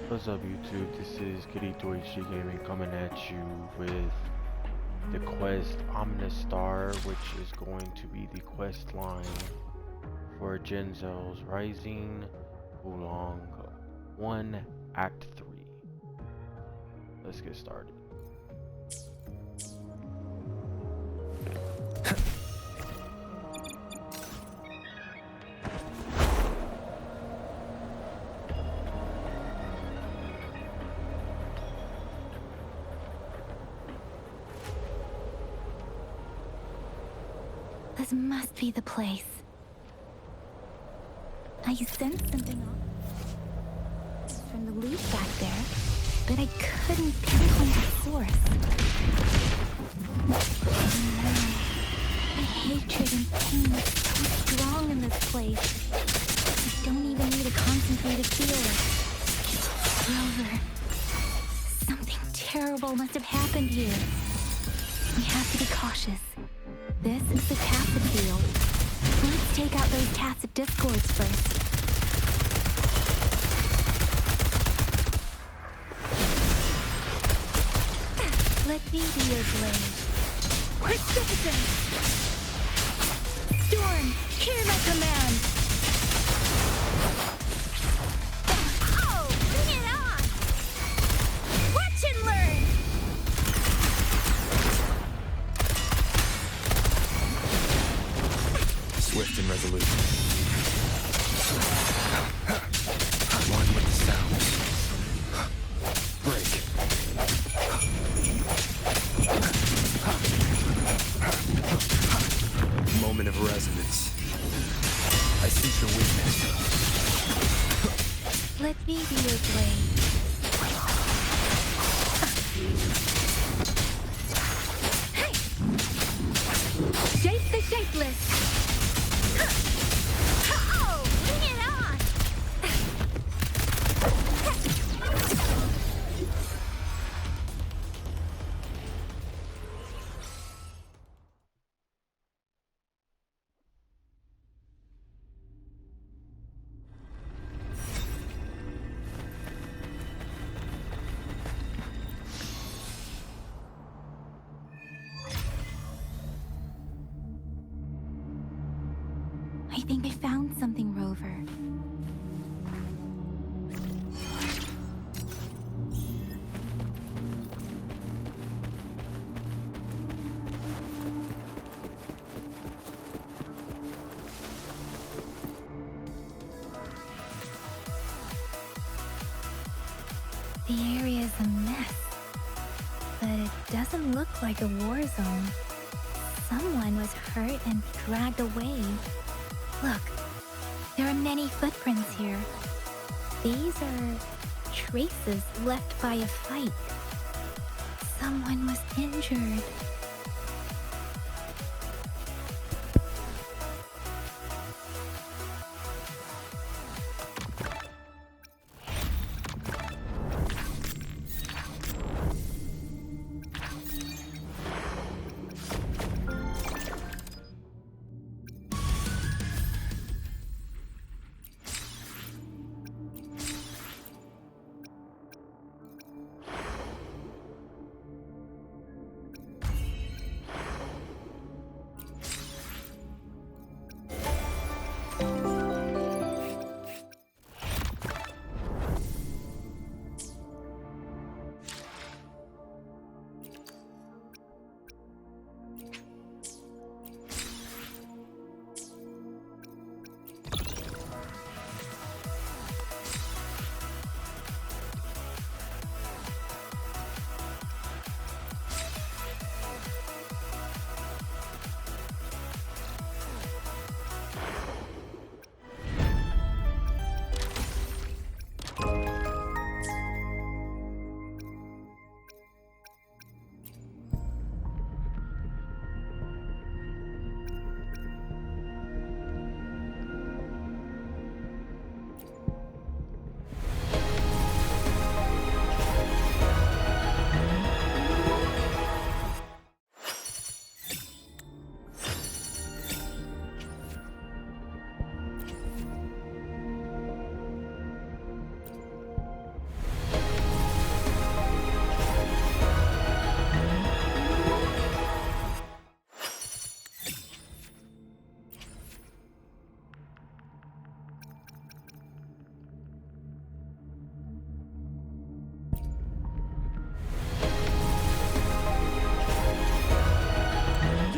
What's up YouTube? This is Kirito HD Gaming coming at you with the quest Ominous Star, which is going to be the quest line for Jinzhou's Rising Huanglong 1 Act 3. Let's get started. This must be the place. I sensed something off from the leaf back there, but I couldn't pinpoint the source. The hatred and pain is so strong in this place. I don't even need to concentrate to feel it. Rover, something terrible must have happened here. We have to be cautious. This is the tacit field. Let's take out those tacit discords first. Let me be your blade. Precipitant! Storm, hear my command! Oh, bring it on! Watch and learn! Swift and resolute. One with the sound. Break. Moment of resonance. I sense your weakness. Let me be your blade. Hey! Shape the shapeless! Oh, bring it on! I think I found something, Rover. The area is a mess, but it doesn't look like a war zone. Someone was hurt and dragged away. Look, there are many footprints here. These are traces left by a fight. Someone was injured.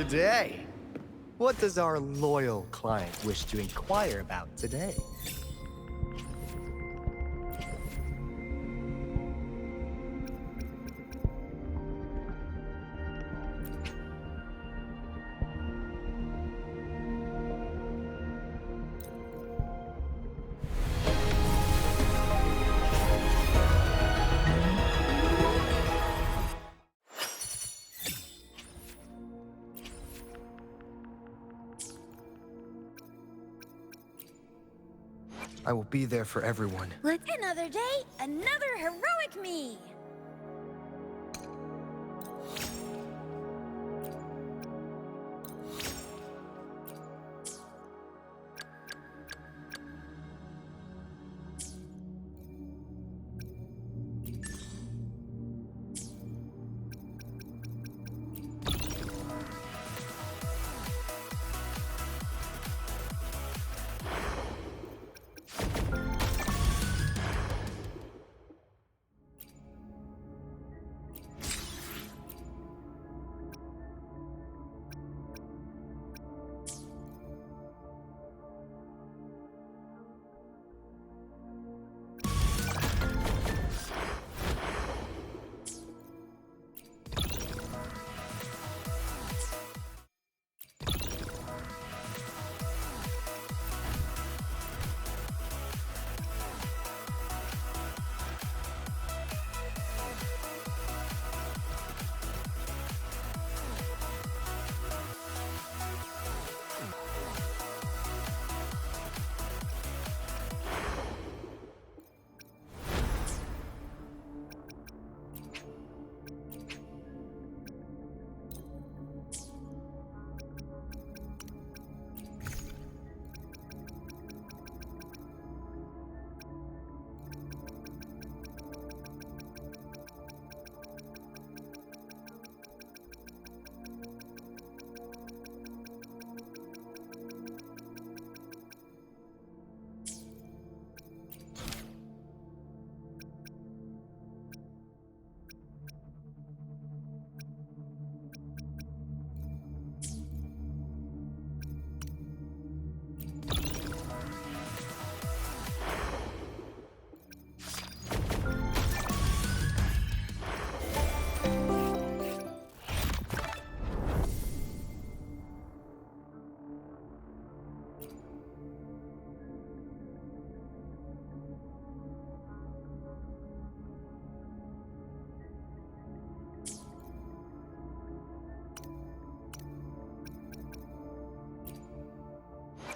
day. What does our loyal client wish to inquire about today? I will be there for everyone. Another day, another heroic me!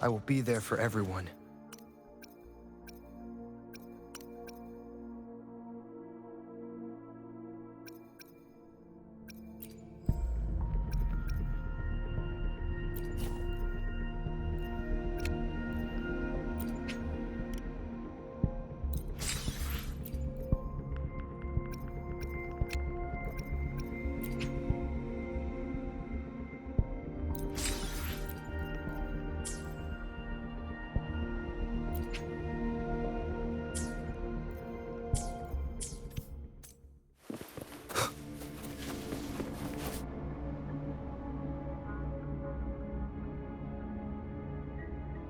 I will be there for everyone.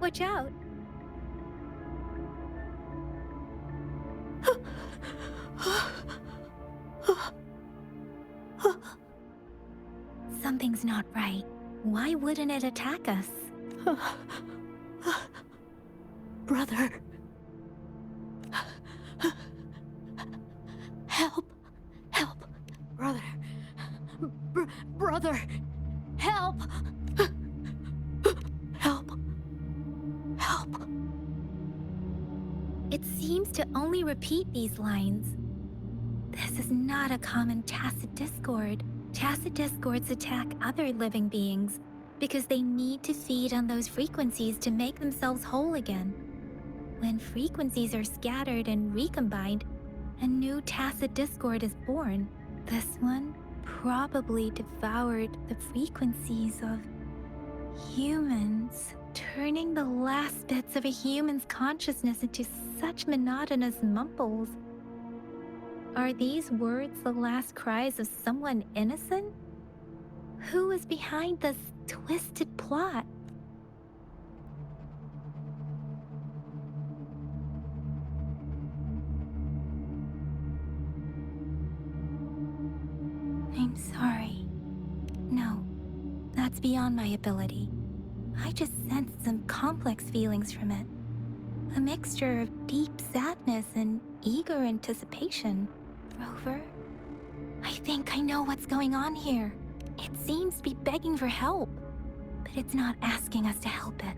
Watch out. Something's not right. Why wouldn't it attack us? Brother. Help. Help. Brother. Brother. Help. Help. Help. It seems to only repeat these lines. This is not a common tacit discord. Tacit discords attack other living beings because they need to feed on those frequencies to make themselves whole again. When frequencies are scattered and recombined, a new tacit discord is born. This one probably devoured the frequencies of humans, turning the last bits of a human's consciousness into such monotonous mumbles. Are these words the last cries of someone innocent? Who is behind this twisted plot? I'm sorry. No, that's beyond my ability. I just sensed some complex feelings from it. A mixture of deep sadness and eager anticipation. Rover, I think I know what's going on here. It seems to be begging for help, but it's not asking us to help it.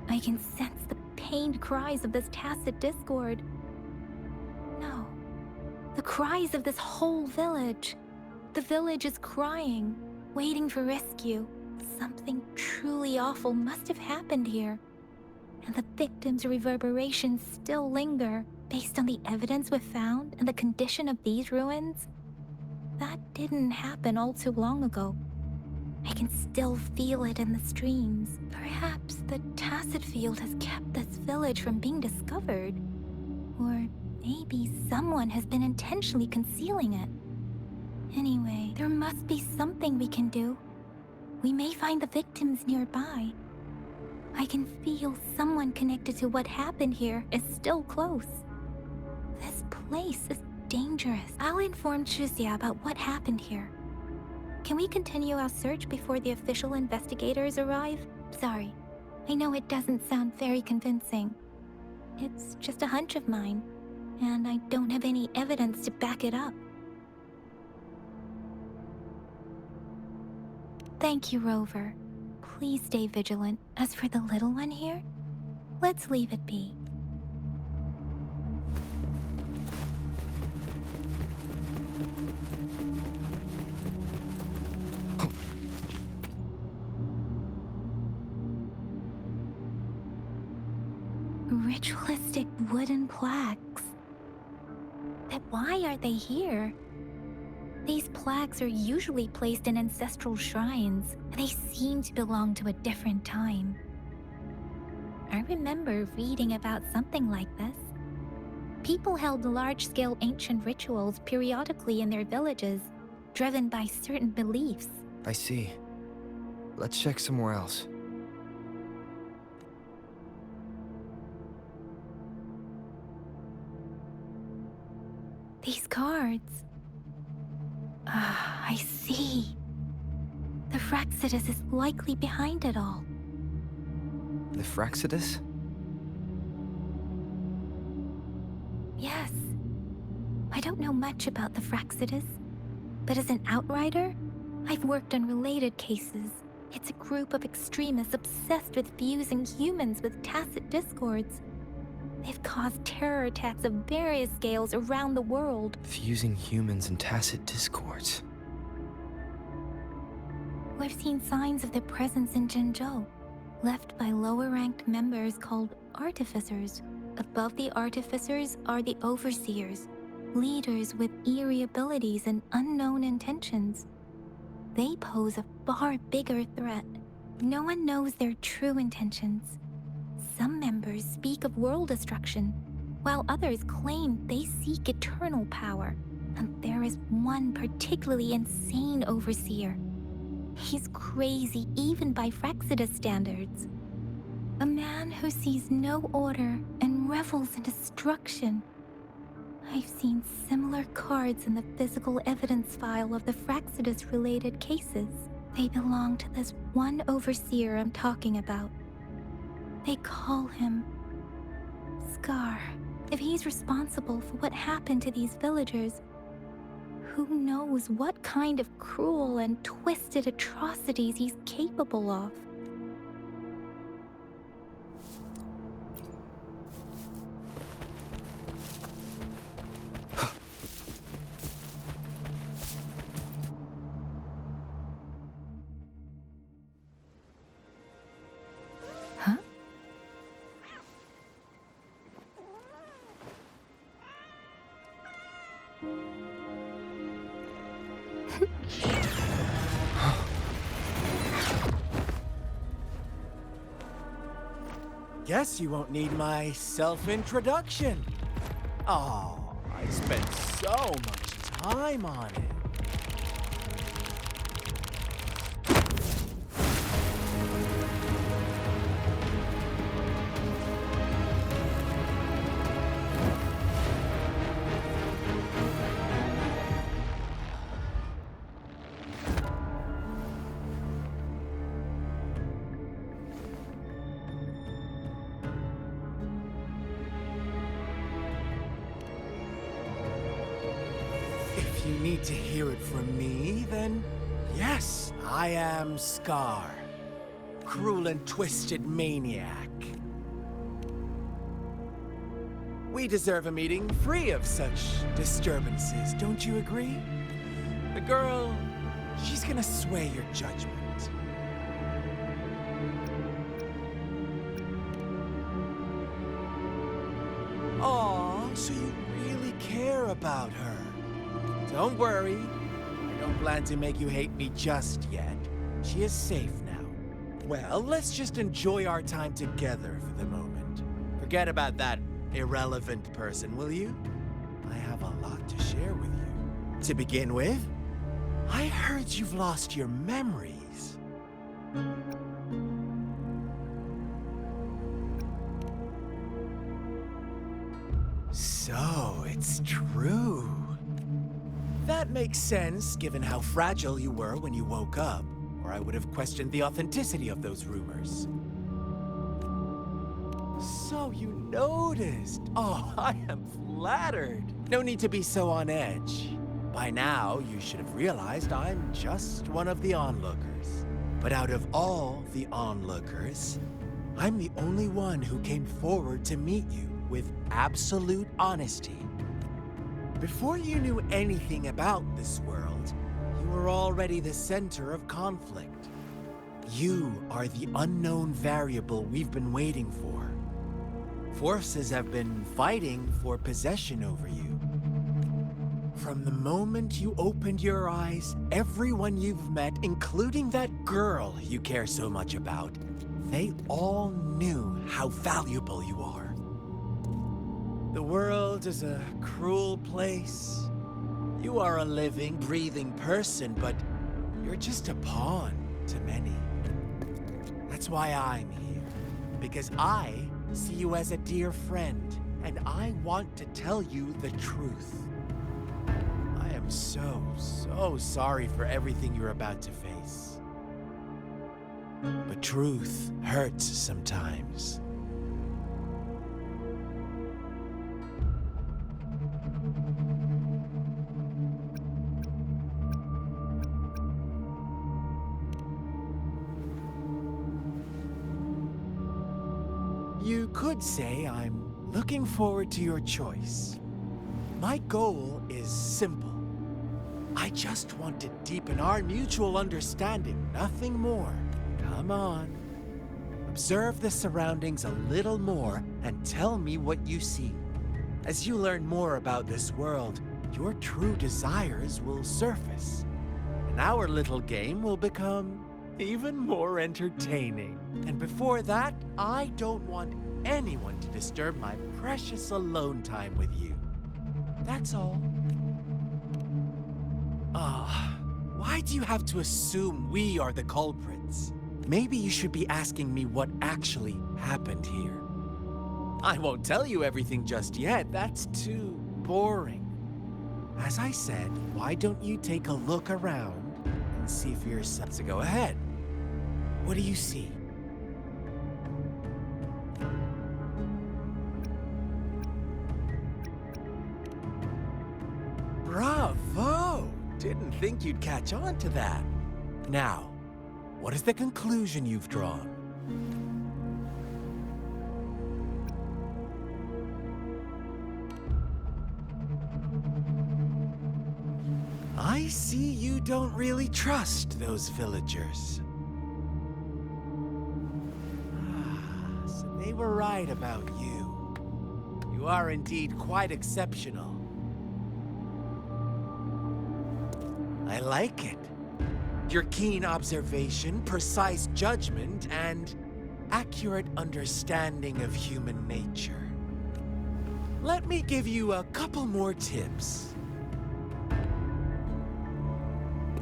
I can sense the pained cries of this tacit discord. No, the cries of this whole village. The village is crying, waiting for rescue. Something truly awful must have happened here. And the victims' reverberations still linger based on the evidence we've found and the condition of these ruins. That didn't happen all too long ago. I can still feel it in the streams. Perhaps the tacit field has kept this village from being discovered. Or maybe someone has been intentionally concealing it. Anyway, there must be something we can do. We may find the victims nearby. I can feel someone connected to what happened here is still close. This place is dangerous. I'll inform Shuzia about what happened here. Can we continue our search before the official investigators arrive? Sorry, I know it doesn't sound very convincing. It's just a hunch of mine, and I don't have any evidence to back it up. Thank you, Rover. Please stay vigilant. As for the little one here, let's leave it be. Ritualistic wooden plaques. But why are they here? These plaques are usually placed in ancestral shrines. They seem to belong to a different time. I remember reading about something like this. People held large-scale ancient rituals periodically in their villages, driven by certain beliefs. I see. Let's check somewhere else. These cards. I see. The Fraxidus is likely behind it all. The Fraxidus? Yes. I don't know much about the Fraxidus, but as an outrider, I've worked on related cases. It's a group of extremists obsessed with fusing humans with tacit discords. They've caused terror attacks of various scales around the world. Fusing humans and tacit discords. We've seen signs of their presence in Jinzhou, left by lower-ranked members called artificers. Above the artificers are the overseers, leaders with eerie abilities and unknown intentions. They pose a far bigger threat. No one knows their true intentions. Some members speak of world destruction, while others claim they seek eternal power. And there is one particularly insane overseer. He's crazy even by Fraxidus standards. A man who sees no order and revels in destruction. I've seen similar cards in the physical evidence file of the Fraxidus-related cases. They belong to this one overseer I'm talking about. They call him Scar. If he's responsible for what happened to these villagers, who knows what kind of cruel and twisted atrocities he's capable of. Huh? Guess you won't need my self-introduction. Oh, I spent so much time on it. If you need to hear it from me, then yes, I am Scar. Cruel and twisted maniac. We deserve a meeting free of such disturbances, don't you agree? The girl, she's gonna sway your judgment. Aw, so you really care about her. Don't worry, I don't plan to make you hate me just yet. She is safe now. Well, let's just enjoy our time together for the moment. Forget about that irrelevant person, will you? I have a lot to share with you. To begin with, I heard you've lost your memories. So, it's true. That makes sense, given how fragile you were when you woke up, or I would have questioned the authenticity of those rumors. So you noticed. Oh, I am flattered. No need to be so on edge. By now, you should have realized I'm just one of the onlookers. But out of all the onlookers, I'm the only one who came forward to meet you with absolute honesty. Before you knew anything about this world, you were already the center of conflict. You are the unknown variable we've been waiting for. Forces have been fighting for possession over you. From the moment you opened your eyes, everyone you've met, including that girl you care so much about, they all knew how valuable you are. The world is a cruel place. You are a living, breathing person, but you're just a pawn to many. That's why I'm here, because I see you as a dear friend, and I want to tell you the truth. I am so sorry for everything you're about to face. But truth hurts sometimes. You could say I'm looking forward to your choice. My goal is simple. I just want to deepen our mutual understanding, nothing more. Come on. Observe the surroundings a little more and tell me what you see. As you learn more about this world, your true desires will surface. And our little game will become even more entertaining. And before that, I don't want anyone to disturb my precious alone time with you. That's all. Why do you have to assume we are the culprits? Maybe you should be asking me what actually happened here. I won't tell you everything just yet. That's too boring. As I said, why don't you take a look around and see for yourself? So go ahead. What do you see? Bravo! Didn't think you'd catch on to that. Now, what is the conclusion you've drawn? I see you don't really trust those villagers. So they were right about you. You are indeed quite exceptional. I like it. Your keen observation, precise judgment, and accurate understanding of human nature. Let me give you a couple more tips.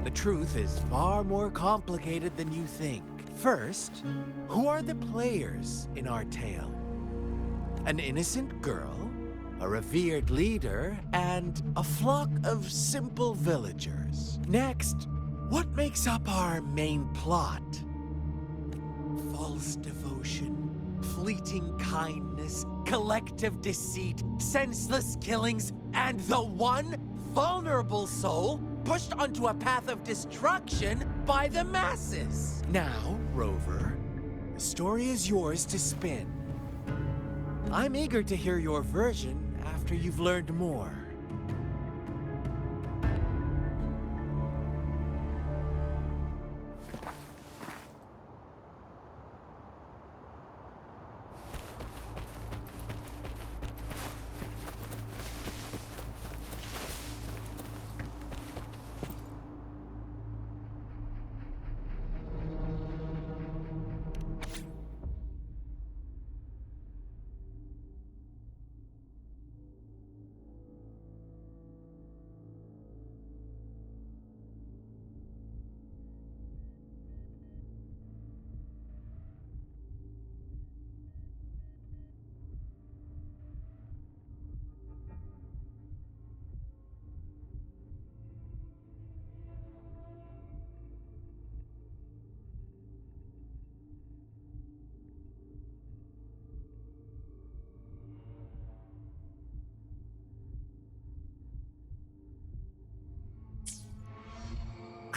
The truth is far more complicated than you think. First, who are the players in our tale? An innocent girl, a revered leader, and a flock of simple villagers. Next, what makes up our main plot? False devotion, fleeting kindness, collective deceit, senseless killings, and the one vulnerable soul pushed onto a path of destruction by the masses. Now, Rover, the story is yours to spin. I'm eager to hear your version after you've learned more.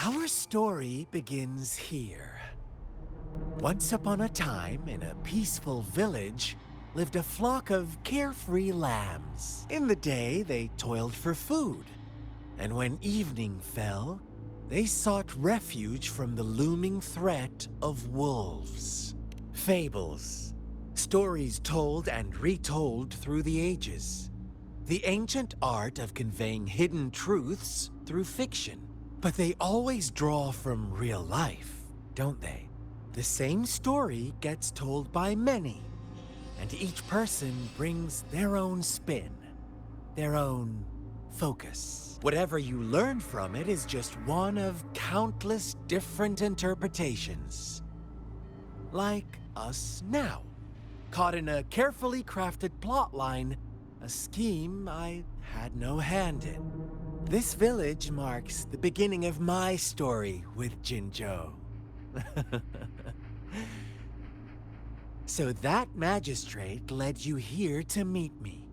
Our story begins here. Once upon a time, in a peaceful village, lived a flock of carefree lambs. In the day, they toiled for food, and when evening fell, they sought refuge from the looming threat of wolves. Fables, stories told and retold through the ages. The ancient art of conveying hidden truths through fiction. But they always draw from real life, don't they? The same story gets told by many, and each person brings their own spin, their own focus. Whatever you learn from it is just one of countless different interpretations. Like us now, caught in a carefully crafted plotline, a scheme I had no hand in. This village marks the beginning of my story with Jinzhou. So that magistrate led you here to meet me.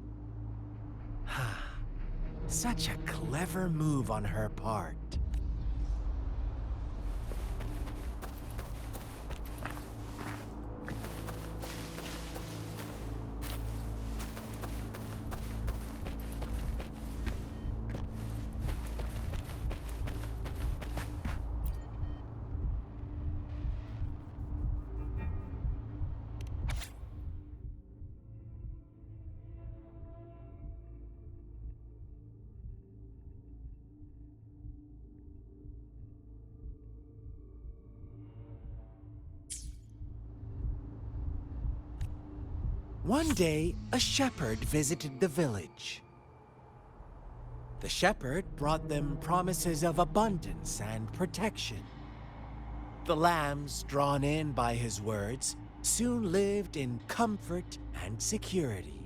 Such a clever move on her part. One day, a shepherd visited the village. The shepherd brought them promises of abundance and protection. The lambs, drawn in by his words, soon lived in comfort and security.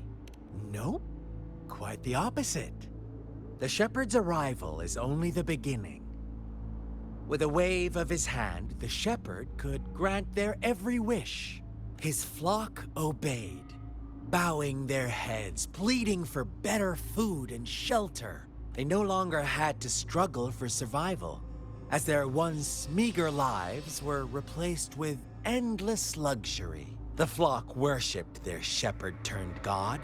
Nope, quite the opposite. The shepherd's arrival is only the beginning. With a wave of his hand, the shepherd could grant their every wish. His flock obeyed, bowing their heads, pleading for better food and shelter. They no longer had to struggle for survival, as their once meager lives were replaced with endless luxury. The flock worshipped their shepherd-turned-god,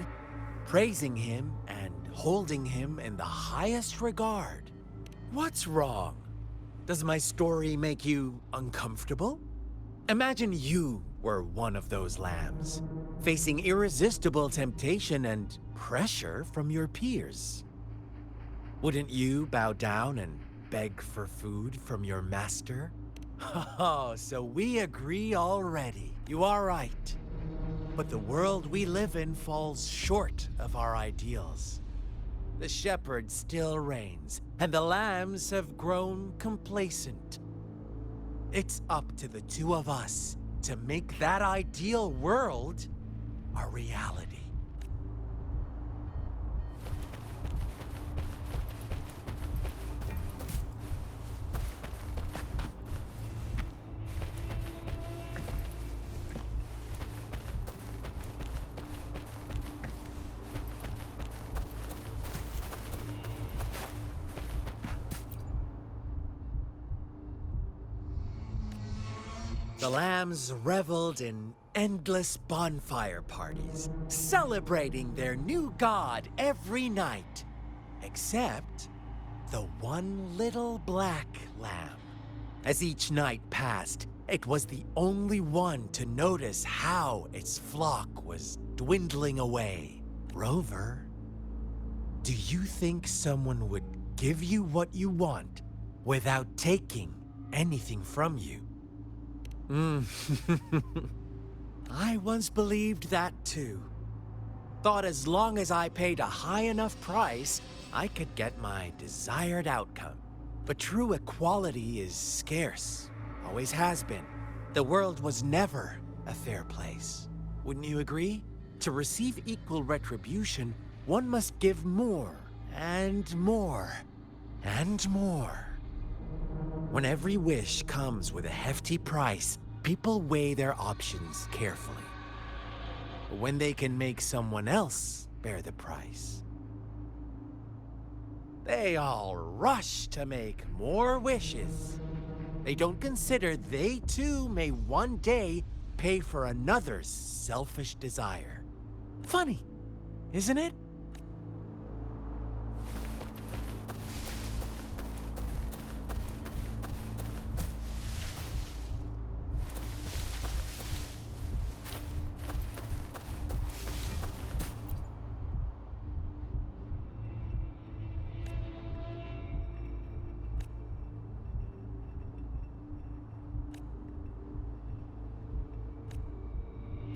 praising him and holding him in the highest regard. What's wrong? Does my story make you uncomfortable? Imagine you were one of those lambs, facing irresistible temptation and pressure from your peers. Wouldn't you bow down and beg for food from your master? Oh, so we agree already. You are right. But the world we live in falls short of our ideals. The shepherd still reigns, and the lambs have grown complacent. It's up to the two of us to make that ideal world a reality. The lambs reveled in endless bonfire parties, celebrating their new god every night. Except the one little black lamb. As each night passed, it was the only one to notice how its flock was dwindling away. Rover, do you think someone would give you what you want without taking anything from you? I once believed that too. Thought as long as I paid a high enough price, I could get my desired outcome. But true equality is scarce. Always has been. The world was never a fair place. Wouldn't you agree? To receive equal retribution, one must give more, and more, and more. When every wish comes with a hefty price, people weigh their options carefully. But when they can make someone else bear the price, they all rush to make more wishes. They don't consider they too may one day pay for another's selfish desire. Funny, isn't it?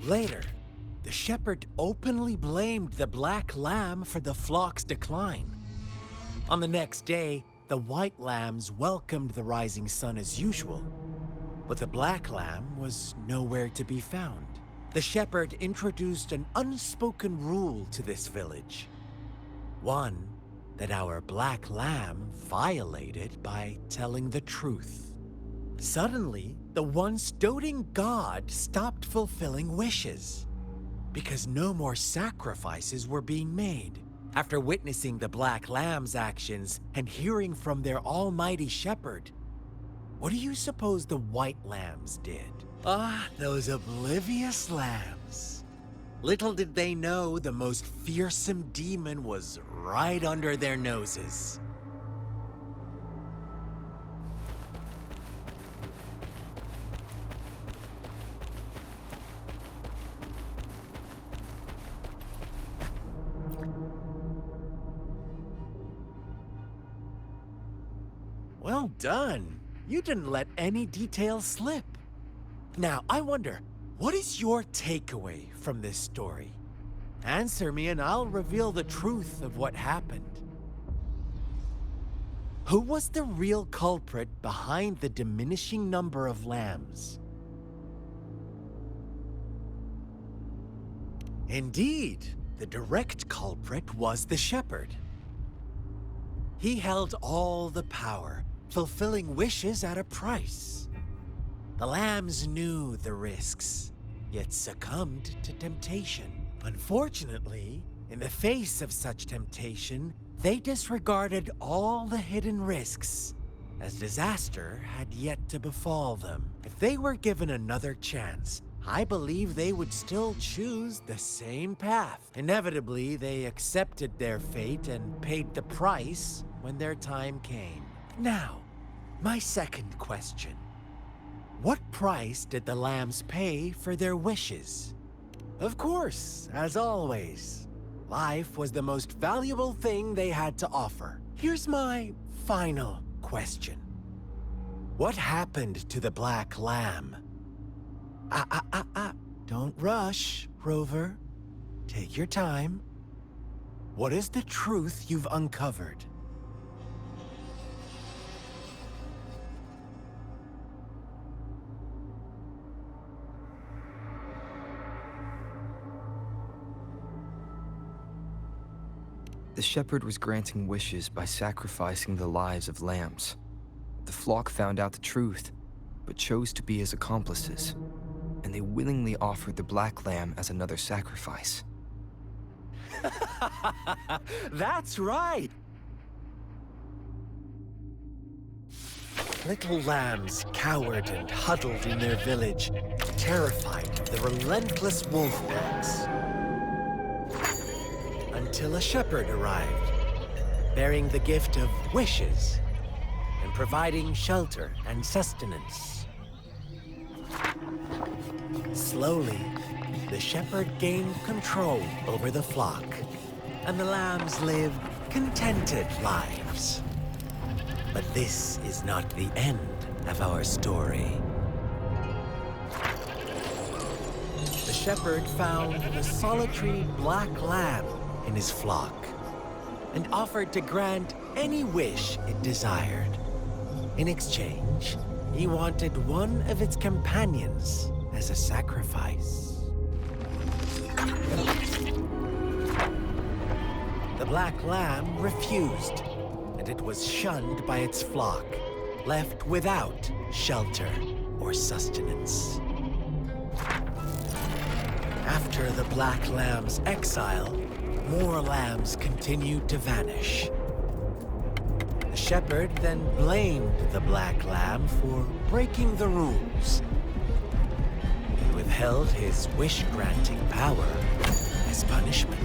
Later, the shepherd openly blamed the black lamb for the flock's decline. On the next day, the white lambs welcomed the rising sun as usual, but the black lamb was nowhere to be found. The shepherd introduced an unspoken rule to this village. One that our black lamb violated by telling the truth. Suddenly, the once doting god stopped fulfilling wishes because no more sacrifices were being made. After witnessing the black lamb's actions and hearing from their almighty shepherd, what do you suppose the white lambs did? Ah, those oblivious lambs. Little did they know the most fearsome demon was right under their noses. Well done. You didn't let any details slip. Now, I wonder, what is your takeaway from this story? Answer me and I'll reveal the truth of what happened. Who was the real culprit behind the diminishing number of lambs? Indeed, the direct culprit was the shepherd. He held all the power, fulfilling wishes at a price. The lambs knew the risks, yet succumbed to temptation. Unfortunately, in the face of such temptation, they disregarded all the hidden risks, as disaster had yet to befall them. If they were given another chance, I believe they would still choose the same path. Inevitably, they accepted their fate and paid the price when their time came. Now, my second question. What price did the lambs pay for their wishes? Of course, as always, life was the most valuable thing they had to offer. Here's my final question. What happened to the black lamb? Don't rush, Rover. Take your time. What is the truth you've uncovered? The shepherd was granting wishes by sacrificing the lives of lambs. The flock found out the truth, but chose to be his accomplices, and they willingly offered the black lamb as another sacrifice. That's right! little lambs cowered and huddled in their village, terrified of the relentless wolf packs. Until a shepherd arrived, bearing the gift of wishes and providing shelter and sustenance. Slowly, the shepherd gained control over the flock, and the lambs lived contented lives. But this is not the end of our story. The shepherd found a solitary black lamb in his flock and offered to grant any wish it desired. In exchange, he wanted one of its companions as a sacrifice. The black lamb refused, and it was shunned by its flock, left without shelter or sustenance. After the black lamb's exile, more lambs continued to vanish. The shepherd then blamed the black lamb for breaking the rules and withheld his wish-granting power as punishment.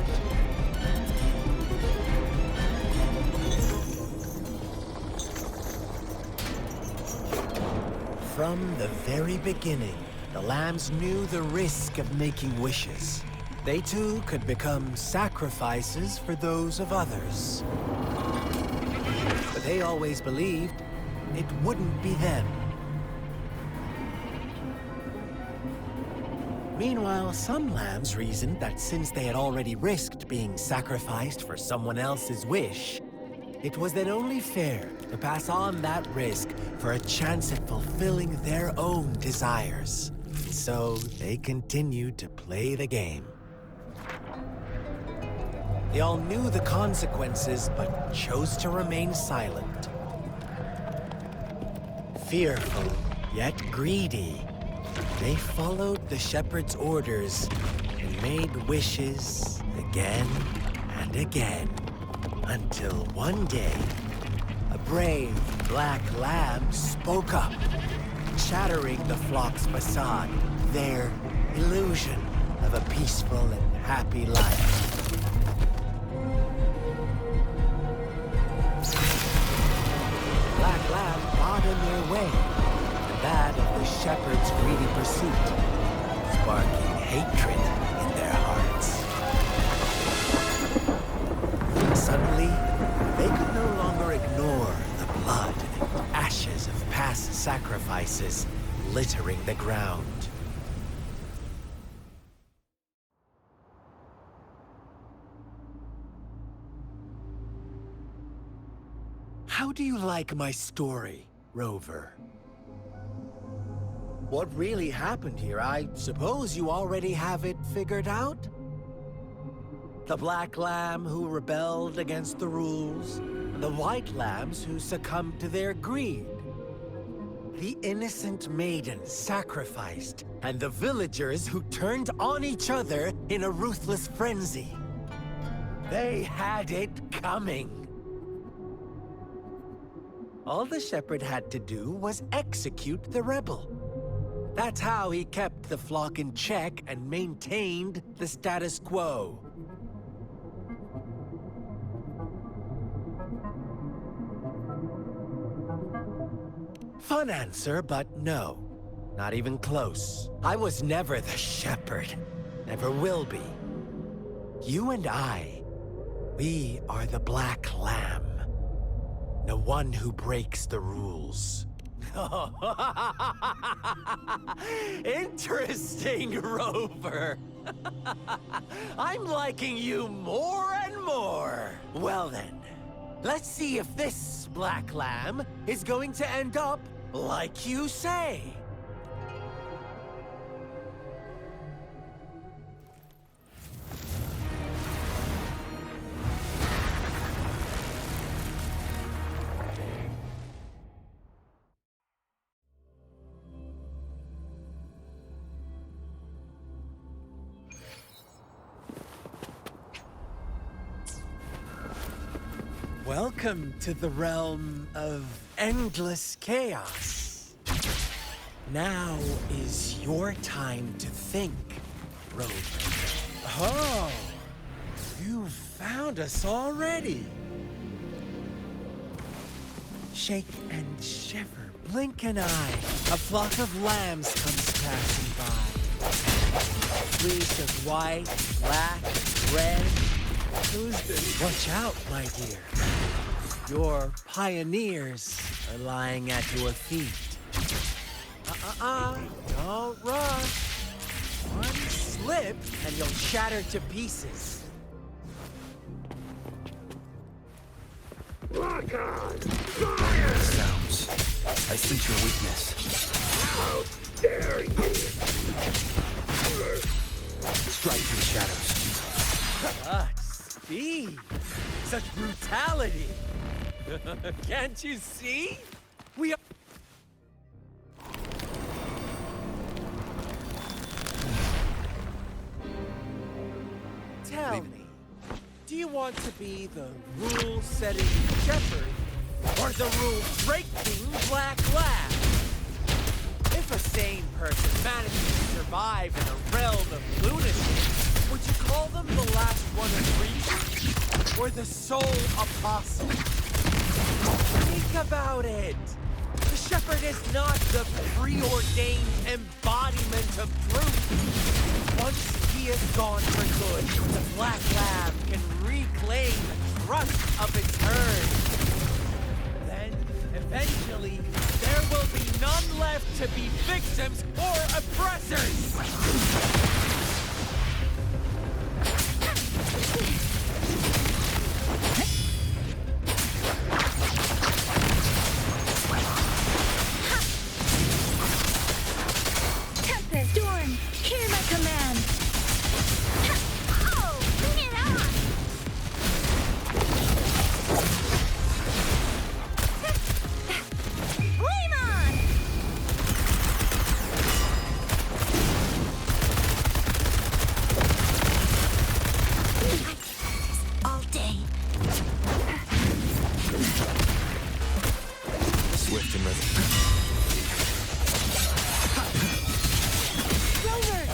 From the very beginning, the lambs knew the risk of making wishes. They too could become sacrifices for those of others. But they always believed it wouldn't be them. Meanwhile, some lambs reasoned that since they had already risked being sacrificed for someone else's wish, it was then only fair to pass on that risk for a chance at fulfilling their own desires. And so they continued to play the game. They all knew the consequences, but chose to remain silent. Fearful, yet greedy, they followed the shepherd's orders and made wishes again and again, until one day, a brave black lamb spoke up, shattering the flock's facade, their illusion of a peaceful and happy life. Black lamb got in their way, and that of the shepherd's greedy pursuit, sparking hatred in their hearts. Suddenly, they could no longer ignore the blood and ashes of past sacrifices littering the ground. How do you like my story, Rover? What really happened here? I suppose you already have it figured out? The black lamb who rebelled against the rules, and the white lambs who succumbed to their greed. The innocent maiden sacrificed, and the villagers who turned on each other in a ruthless frenzy. They had it coming. All the shepherd had to do was execute the rebel. That's how he kept the flock in check and maintained the status quo. Fun answer, but no. Not even close. I was never the shepherd. Never will be. You and I, we are the black lamb. The one who breaks the rules. Interesting, Rover. I'm liking you more and more. Well then, let's see if this black lamb is going to end up like you say. Welcome to the realm of endless chaos. Now is your time to think, Rover. Oh, you found us already. Shake and shiver, blink an eye. A flock of lambs comes passing by. Fleece of white, black, red. Who's this? Watch out, my dear. Your pioneers are lying at your feet. Don't rush. One slip and you'll shatter to pieces. Sounds. I sense your weakness. How dare you! Strike through the shadows. Speed! Such brutality! Can't you see? We are... Tell me, do you want to be the rule-setting shepherd or the rule-breaking black lab? If a sane person manages to survive in a realm of lunacy, would you call them the last one of reason or the sole apostle? Think about it. The shepherd is not the preordained embodiment of truth. Once he is gone for good, the Black Lab can reclaim the trust of its herd. Then, eventually, there will be none left to be victims or oppressors! Tempest, Storm, hear my command! Oh, bring it on! Flame on! All day. Swift and resolute. Rover!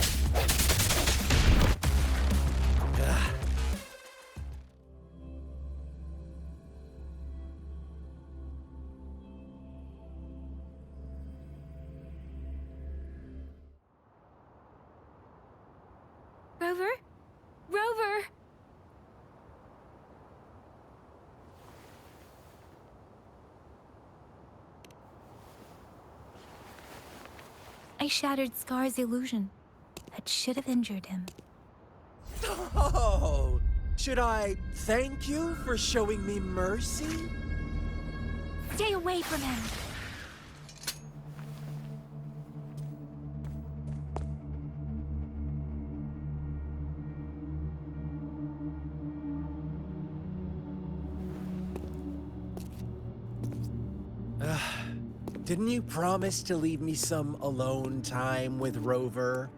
Rover? Rover! I shattered Scar's illusion. That should have injured him. Oh, should I thank you for showing me mercy? Stay away from him! Didn't you promise to leave me some alone time with Rover?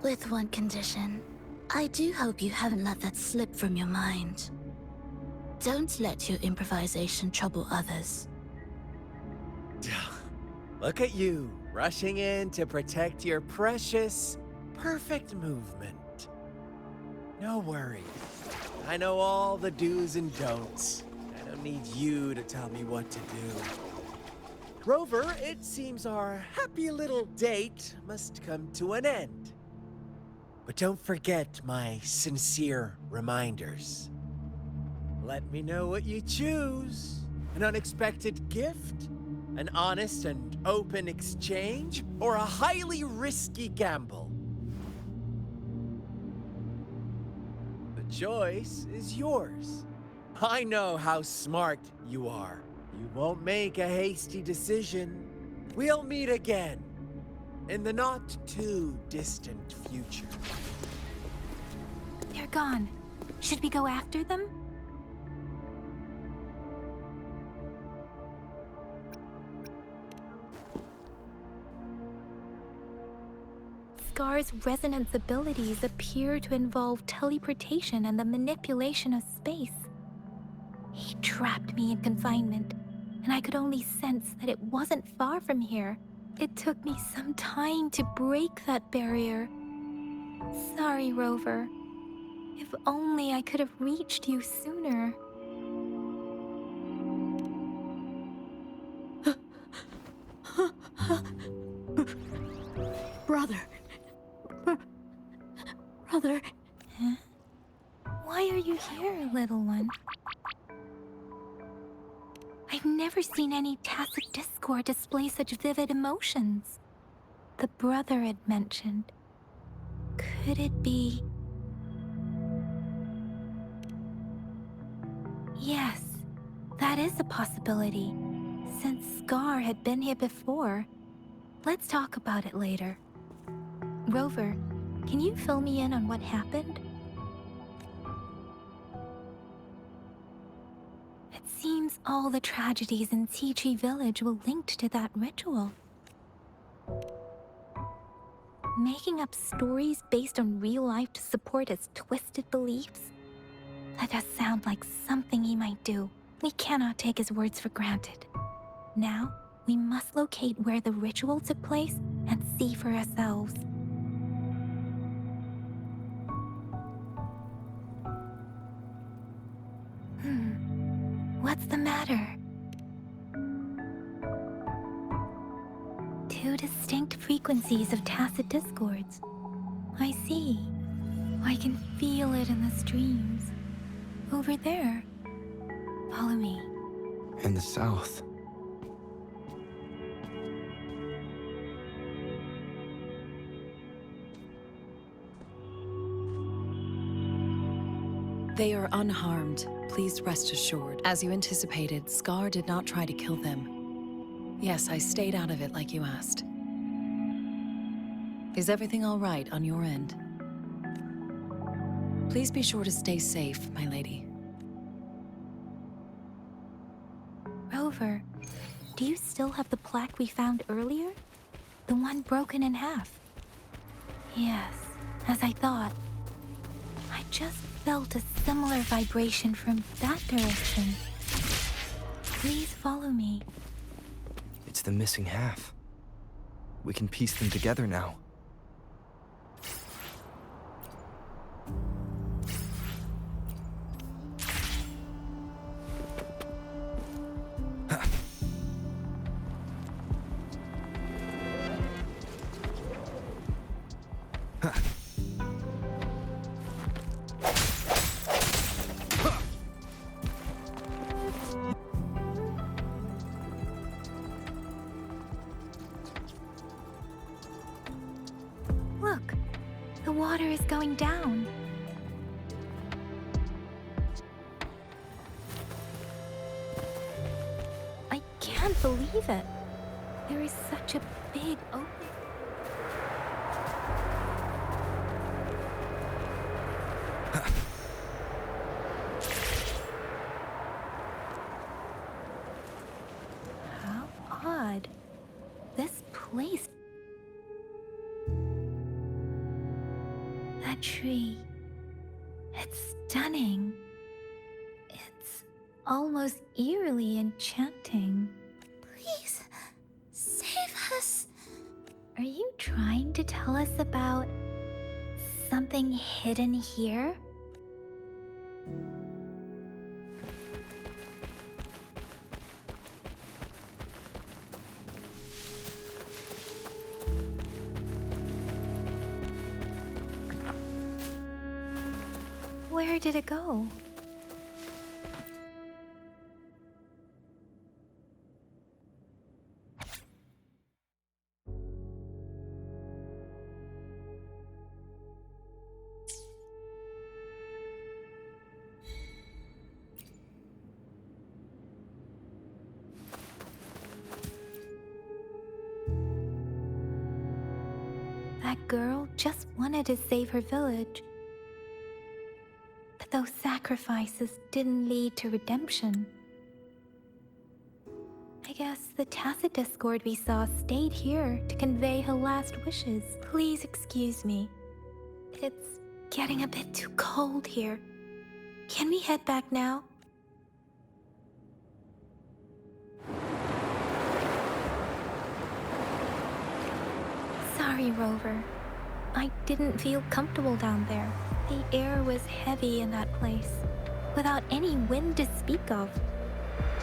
With one condition. I do hope you haven't let that slip from your mind. Don't let your improvisation trouble others. Look at you, rushing in to protect your precious, perfect movement. No worries. I know all the do's and don'ts. I don't need you to tell me what to do. Rover, it seems our happy little date must come to an end. But don't forget my sincere reminders. Let me know what you choose. An unexpected gift? An honest and open exchange? Or a highly risky gamble? The choice is yours. I know how smart you are. You won't make a hasty decision. We'll meet again in the not-too-distant future. They're gone. Should we go after them? Scar's resonance abilities appear to involve teleportation and the manipulation of space. He trapped me in confinement, and I could only sense that it wasn't far from here. It took me some time to break that barrier. Sorry, Rover. If only I could have reached you sooner. Brother. Brother. Huh? Why are you here, little one? I've never seen any tacit discord display such vivid emotions. The brother had mentioned. Could it be... Yes, that is a possibility. Since Scar had been here before, let's talk about it later. Rover, can you fill me in on what happened? It seems all the tragedies in Tea Tree Village were linked to that ritual. Making up stories based on real life to support his twisted beliefs? That does sound like something he might do. We cannot take his words for granted. Now, we must locate where the ritual took place and see for ourselves. What's the matter? Two distinct frequencies of tacit discords. I see. I can feel it in the streams. Over there. Follow me. In the south. They are unharmed, please rest assured. As you anticipated, Scar did not try to kill them. Yes, I stayed out of it like you asked. Is everything all right on your end? Please be sure to stay safe, my lady. Rover, do you still have the plaque we found earlier? The one broken in half? Yes, as I thought. I just felt a similar vibration from that direction. Please follow me. It's the missing half. We can piece them together now. Look, the water is going down. I can't believe it. There is such a big opening. How odd. This place. That tree. It's stunning. It's almost eerily enchanting. Please, save us. Are you trying to tell us about something hidden here? Where did it go? That girl just wanted to save her village. But those sacrifices didn't lead to redemption. I guess the tacit discord we saw stayed here to convey her last wishes. Please excuse me. It's getting a bit too cold here. Can we head back now? sorry, Rover. I didn't feel comfortable down there. The air was heavy in that place, without any wind to speak of.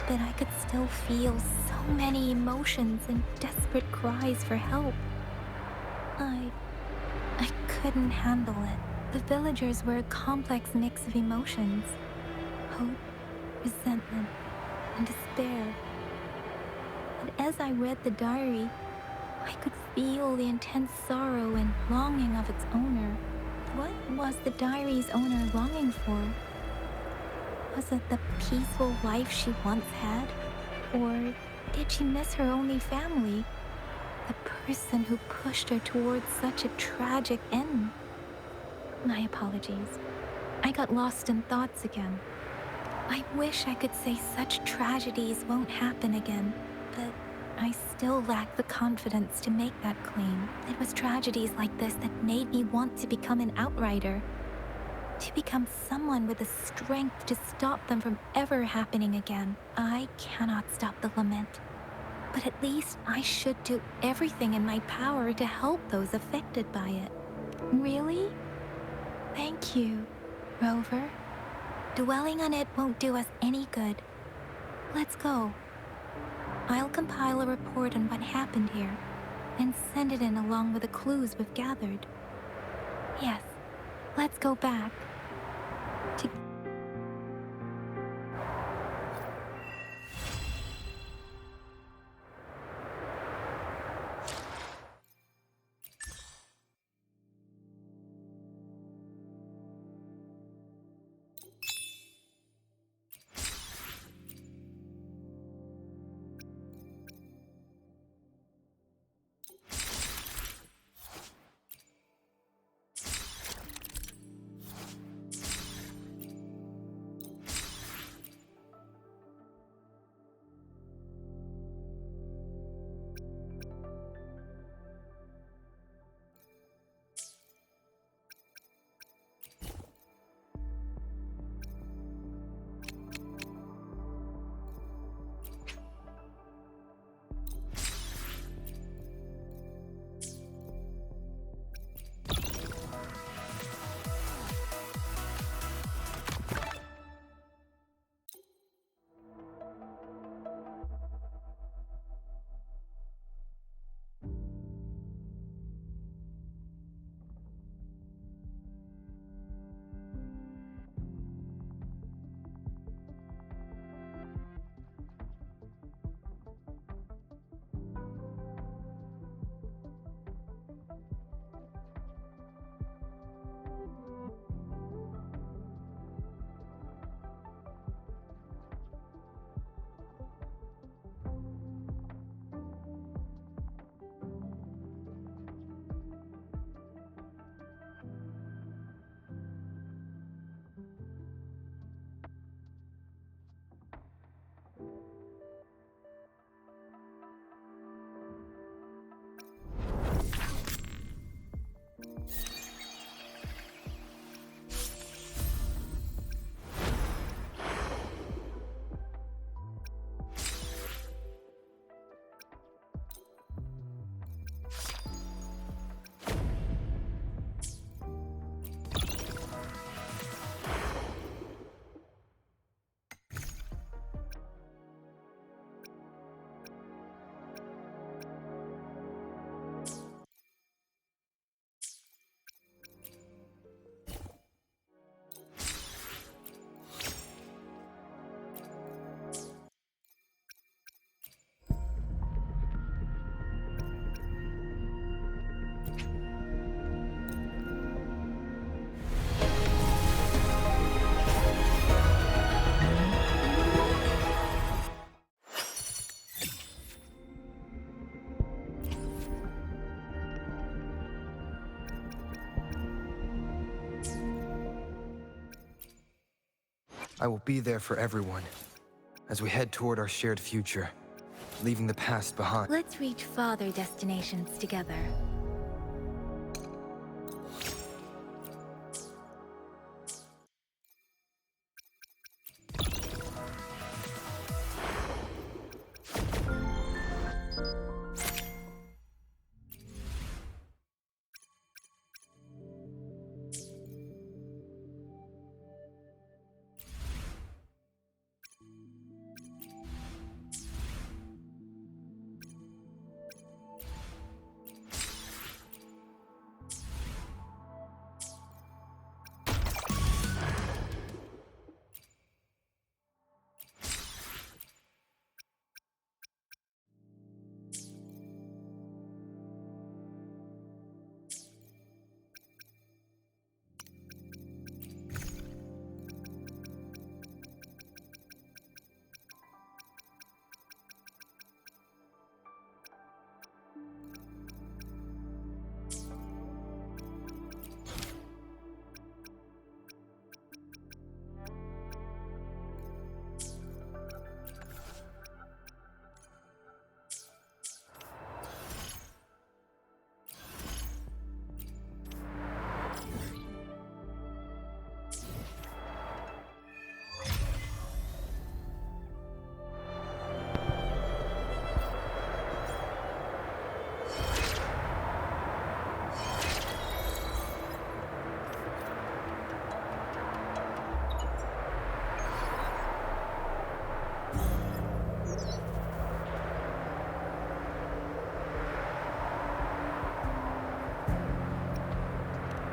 But I could still feel so many emotions and desperate cries for help. I couldn't handle it. The villagers were a complex mix of emotions. Hope, resentment, and despair. And as I read the diary, I could feel the intense sorrow and longing of its owner. What was the diary's owner longing for? Was it the peaceful life she once had? Or did she miss her only family? The person who pushed her towards such a tragic end? My apologies. I got lost in thoughts again. I wish I could say such tragedies won't happen again, but I still lack the confidence to make that claim. It was tragedies like this that made me want to become an outrider. To become someone with the strength to stop them from ever happening again. I cannot stop the lament, but at least I should do everything in my power to help those affected by it. Really? Thank you, Rover. Dwelling on it won't do us any good. Let's go. I'll compile a report on what happened here and send it in along with the clues we've gathered. Yes, let's go back. I will be there for everyone as we head toward our shared future, leaving the past behind. Let's reach farther destinations together.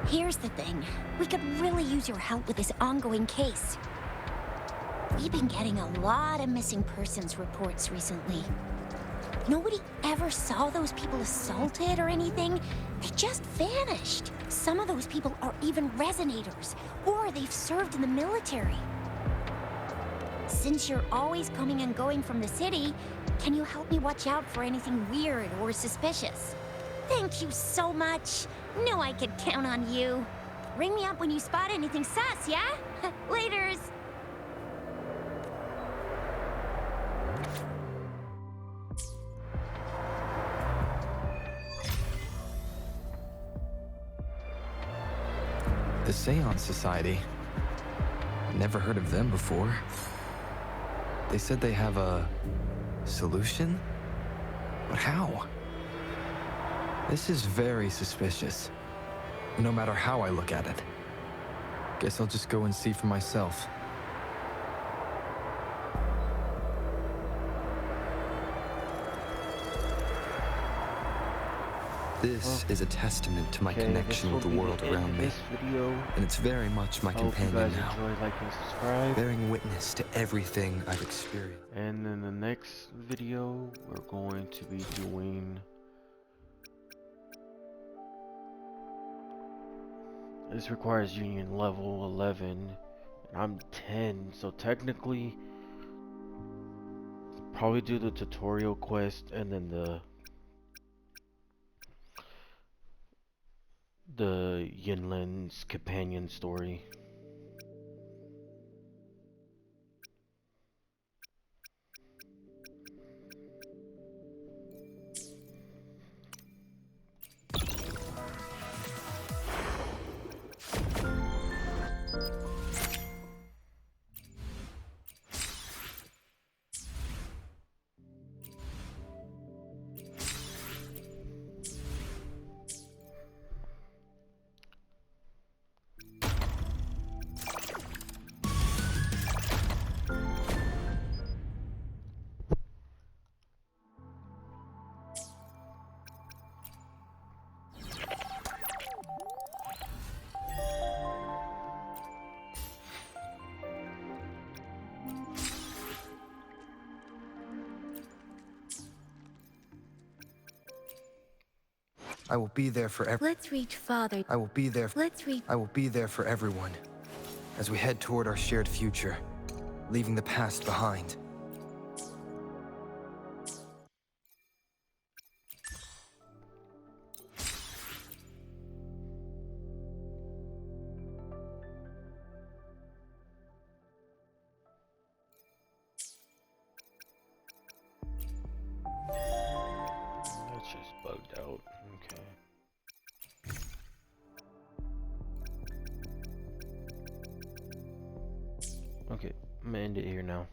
Here's the thing. We could really use your help with this ongoing case. We've been getting a lot of missing persons reports recently. Nobody ever saw those people assaulted or anything. They just vanished. Some of those people are even resonators, or they've served in the military. Since you're always coming and going from the city, can you help me watch out for anything weird or suspicious? Thank you so much. Know I could count on you. Ring me up when you spot anything sus, yeah? Laters. The Seance Society. Never heard of them before. They said they have a solution? But how? This is very suspicious. No matter how I look at it. Guess I'll just go and see for myself. This is a testament to my connection with the world around me. And it's very much my companion now. Enjoy, like, and subscribe. Bearing witness to everything I've experienced. And in the next video, we're going to be doing... This requires Union level 11. And I'm 10, so technically... Probably do the tutorial quest and then the Yinlin's companion story. I will be there for Let's reach Father. I will be there. I will be there for everyone as we head toward our shared future, leaving the past behind. That's just bugged out. Okay. Okay, I'm gonna end it here now.